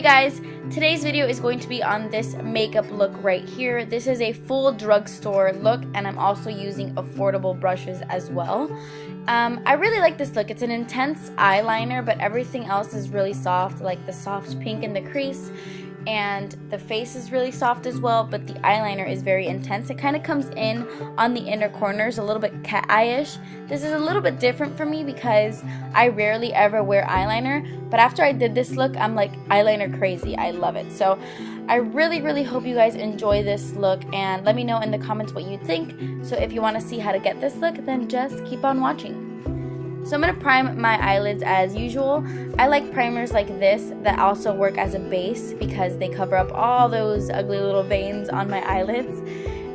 guys, today's video is going to be on this makeup look right here. This is a full drugstore look, and I'm also using affordable brushes as well. I really like this look. It's an intense eyeliner, but everything else is really soft, like the soft pink in the crease, and the face is really soft as well, but the eyeliner is very intense. It kind of comes in on the inner corners, a little bit cat eye-ish. This is a little bit different for me because I rarely ever wear eyeliner, but after I did this look, I'm like eyeliner crazy. I love it. So I really hope you guys enjoy this look, and let me know in the comments what you think. So if you want to see how to get this look, then just keep on watching. So I'm going to prime my eyelids as usual. I like primers like this that also work as a base because they cover up all those ugly little veins on my eyelids.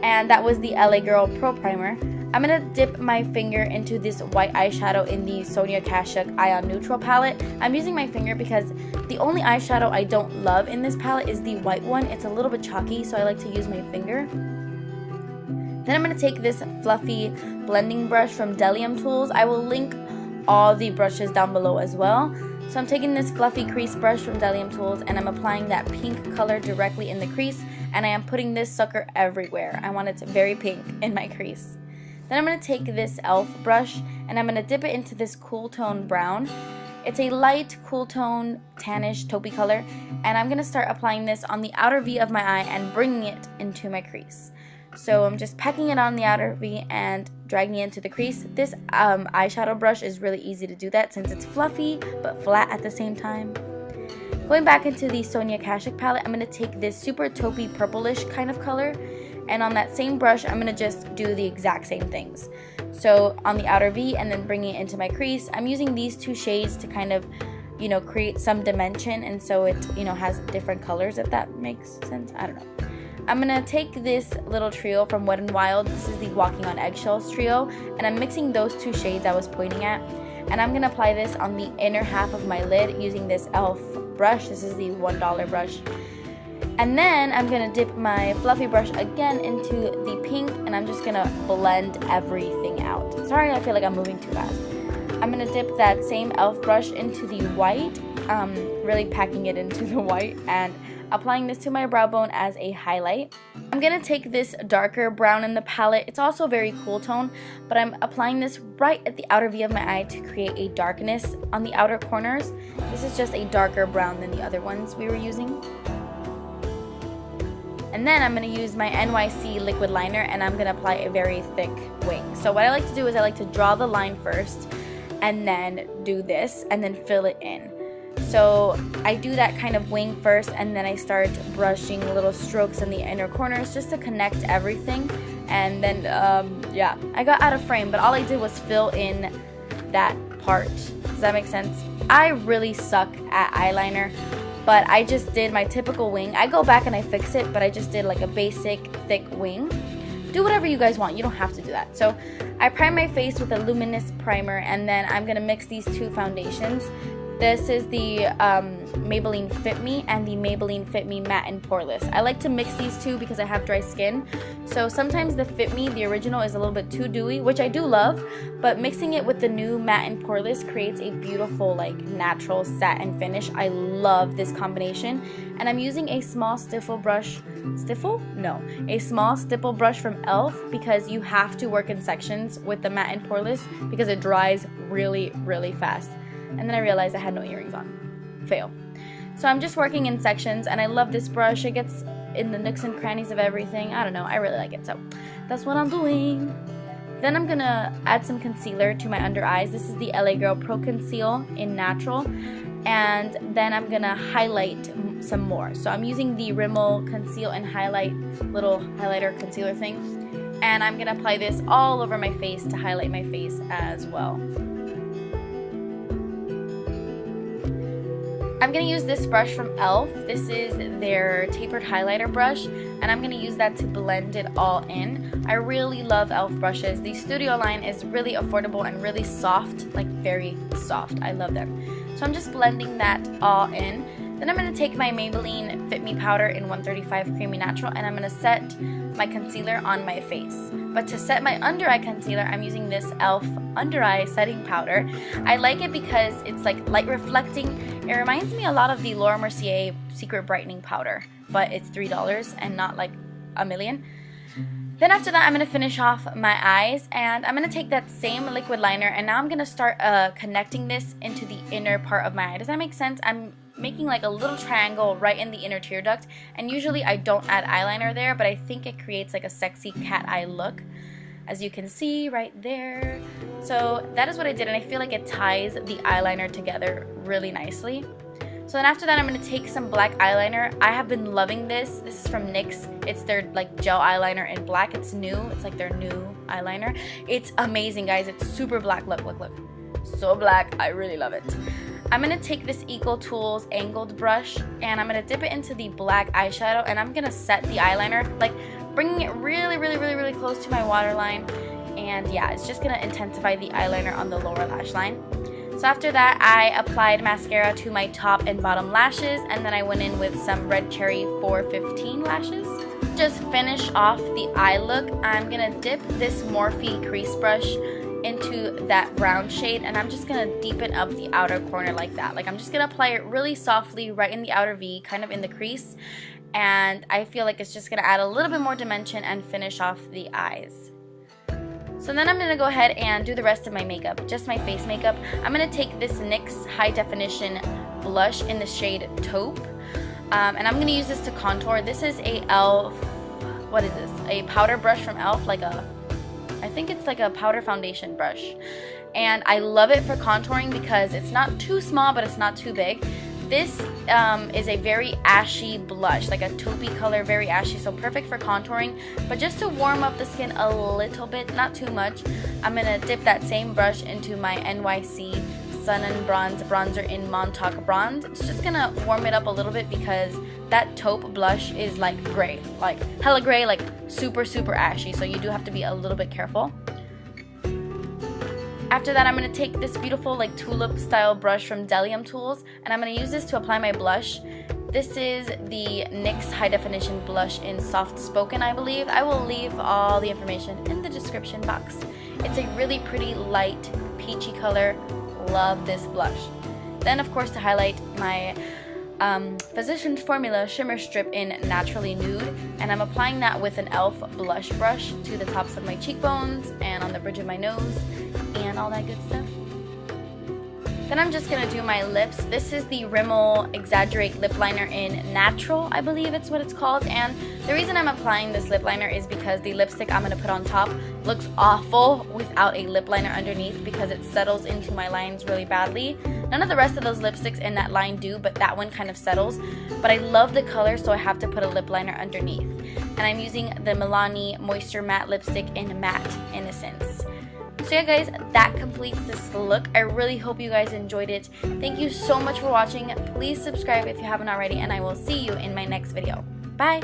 And that was the LA Girl Pro Primer. I'm going to dip my finger into this white eyeshadow in the Sonia Kashuk Ion Neutral palette. I'm using my finger because the only eyeshadow I don't love in this palette is the white one. It's a little bit chalky, so I like to use my finger. Then I'm going to take this fluffy blending brush from Delium Tools. I will link all the brushes down below as well. So I'm taking this fluffy crease brush from Delium Tools, and I'm applying that pink color directly in the crease, and I am putting this sucker everywhere. I want it very pink in my crease. Then I'm going to take this e.l.f. brush, and I'm going to dip it into this cool tone brown. It's a light cool tone tannish taupey color, and I'm going to start applying this on the outer V of my eye and bringing it into my crease. So I'm just packing it on the outer V and dragging it into the crease. This eyeshadow brush is really easy to do that since it's fluffy but flat at the same time. Going back into the Sonia Kashuk palette, I'm going to take this super taupey purplish kind of color, and on that same brush I'm going to just do the exact same things. So on the outer V and then bringing it into my crease, I'm using these two shades to kind of, create some dimension, and so it, has different colors, if that makes sense. I don't know. I'm going to take this little trio from Wet n Wild. This is the Walking on Eggshells trio, and I'm mixing those two shades I was pointing at, and I'm going to apply this on the inner half of my lid using this e.l.f. brush. This is the $1 brush. And then I'm going to dip my fluffy brush again into the pink, and I'm just going to blend everything out. Sorry, I feel like I'm moving too fast. I'm going to dip that same e.l.f. brush into the white, really packing it into the white, and applying this to my brow bone as a highlight. I'm going to take this darker brown in the palette. It's also very cool tone, but I'm applying this right at the outer V of my eye to create a darkness on the outer corners. This is just a darker brown than the other ones we were using. And then I'm going to use my NYC liquid liner, and I'm going to apply a very thick wing. So what I like to do is I like to draw the line first and then do this and then fill it in. So I do that kind of wing first, and then I start brushing little strokes in the inner corners just to connect everything. And then, yeah, I got out of frame, but all I did was fill in that part. Does that make sense? I really suck at eyeliner, but I just did my typical wing. I go back and I fix it, but I just did like a basic thick wing. Do whatever you guys want. You don't have to do that. So I prime my face with a luminous primer, and then I'm going to mix these two foundations. This is the Maybelline Fit Me and the Maybelline Fit Me Matte and Poreless. I like to mix these two because I have dry skin. So sometimes the Fit Me, the original, is a little bit too dewy, which I do love, but mixing it with the new Matte and Poreless creates a beautiful, like, natural satin finish. I love this combination. And I'm using a small stipple brush. Stipple? No. A small stipple brush from e.l.f. because you have to work in sections with the Matte and Poreless because it dries really fast. And then I realized I had no earrings on. Fail. So I'm just working in sections, and I love this brush. It gets in the nooks and crannies of everything. I don't know. I really like it. So that's what I'm doing. Then I'm going to add some concealer to my under eyes. This is the LA Girl Pro Conceal in Natural. And then I'm going to highlight some more. So I'm using the Rimmel Conceal and Highlight little highlighter concealer thing. And I'm going to apply this all over my face to highlight my face as well. I'm going to use this brush from e.l.f. This is their tapered highlighter brush, and I'm going to use that to blend it all in. I really love e.l.f. brushes. The Studio line is really affordable and really soft, like very soft. I love them. So I'm just blending that all in. Then I'm going to take my Maybelline Fit Me powder in 135 Creamy Natural, and I'm going to set my concealer on my face. But to set my under eye concealer, I'm using this e.l.f. under eye setting powder. I like it because it's like light reflecting. It reminds me a lot of the Laura Mercier Secret Brightening Powder, but it's $3 and not like a million. Then after that, I'm going to finish off my eyes, and I'm going to take that same liquid liner, and now I'm going to start connecting this into the inner part of my eye. Does that make sense? I'm making like a little triangle right in the inner tear duct, and usually I don't add eyeliner there, but I think it creates like a sexy cat eye look, as you can see right there. So that is what I did, and I feel like it ties the eyeliner together really nicely. So then after that, I'm going to take some black eyeliner. I have been loving this. This is from NYX. It's their like gel eyeliner in black. It's new. It's like their new eyeliner. It's amazing, guys. It's super black. Look, look, look. So black. I really love it. I'm going to take this Eco Tools angled brush, and I'm going to dip it into the black eyeshadow, and I'm going to set the eyeliner, like bringing it really, really, really, really close to my waterline. And yeah, it's just going to intensify the eyeliner on the lower lash line. So after that, I applied mascara to my top and bottom lashes, and then I went in with some Red Cherry 415 lashes. Just finish off the eye look, I'm going to dip this Morphe crease brush into that brown shade, and I'm just going to deepen up the outer corner like that. Like I'm just going to apply it really softly right in the outer V, kind of in the crease, and I feel like it's just going to add a little bit more dimension and finish off the eyes. So then I'm going to go ahead and do the rest of my makeup, just my face makeup. I'm going to take this NYX High Definition blush in the shade Taupe, and I'm going to use this to contour. This is a e.l.f., what is this? A powder brush from e.l.f., like a, I think it's like a powder foundation brush. And I love it for contouring because it's not too small, but it's not too big. This is a very ashy blush, like a taupey color, very ashy, so perfect for contouring. But just to warm up the skin a little bit, not too much, I'm going to dip that same brush into my NYC Sun and Bronze bronzer in Montauk Bronze. It's just going to warm it up a little bit because that taupe blush is like gray, like hella gray, like super, super ashy, so you do have to be a little bit careful. After that, I'm going to take this beautiful like tulip style brush from Delium Tools, and I'm going to use this to apply my blush. This is the NYX High Definition blush in Soft Spoken, I believe. I will leave all the information in the description box. It's a really pretty light peachy color. Love this blush. Then of course, to highlight, my Physicians Formula Shimmer Strip in Naturally Nude, and I'm applying that with an e.l.f. blush brush to the tops of my cheekbones and on the bridge of my nose and all that good stuff. Then I'm just going to do my lips. This is the Rimmel Exaggerate Lip Liner in Natural, I believe it's what it's called. And the reason I'm applying this lip liner is because the lipstick I'm going to put on top looks awful without a lip liner underneath because it settles into my lines really badly. None of the rest of those lipsticks in that line do, but that one kind of settles. But I love the color, so I have to put a lip liner underneath. And I'm using the Milani Moisture Matte Lipstick in Matte Innocence. So yeah, guys, that completes this look. I really hope you guys enjoyed it. Thank you so much for watching. Please subscribe if you haven't already, and I will see you in my next video. Bye!